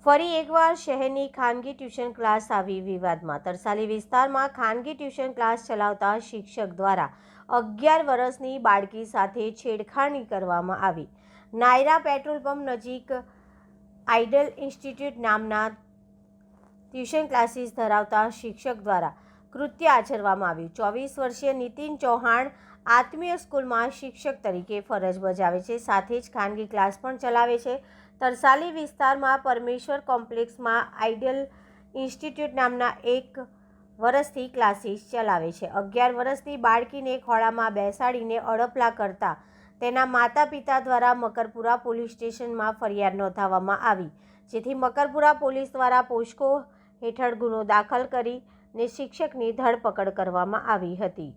ફરી એકવાર શહેરની ખાનગી ટ્યુશન ક્લાસ આવી વિવાદમાં। તરસાલી વિસ્તારમાં ખાનગી ટ્યુશન ક્લાસ ચલાવતા શિક્ષક દ્વારા 11 વર્ષની બાળકી સાથે છેડખાની કરવામાં આવી। નાયરા પેટ્રોલ પંપ નજીક આઇડલ ઇન્સ્ટિટ્યૂટ નામના ટ્યુશન ક્લાસીસ ધરાવતા શિક્ષક દ્વારા કૃત્ય આચરવામાં આવ્યું। 24 વર્ષીય નીતિન ચૌહાણ આત્મીય સ્કૂલમાં શિક્ષક તરીકે ફરજ બજાવે છે, સાથે જ ખાનગી ક્લાસ પણ ચલાવે છે। તરસાલી વિસ્તારમાં પરમેશ્વર કોમ્પ્લેક્સમાં આઇડલ ઇન્સ્ટિટ્યૂટ નામના 1 વર્ષથી ક્લાસીસ ચલાવે છે। 11 વર્ષની બાળકીને ખોળામાં બેસાડીને અડપલા કરતા તેના માતા પિતા દ્વારા મકરપુરા પોલીસ સ્ટેશનમાં ફરિયાદ નોંધાવવામાં આવી, જેથી મકરપુરા પોલીસ દ્વારા પોસ્કો હેઠળ ગુનો દાખલ કરીને શિક્ષકની ધરપકડ કરવામાં આવી હતી।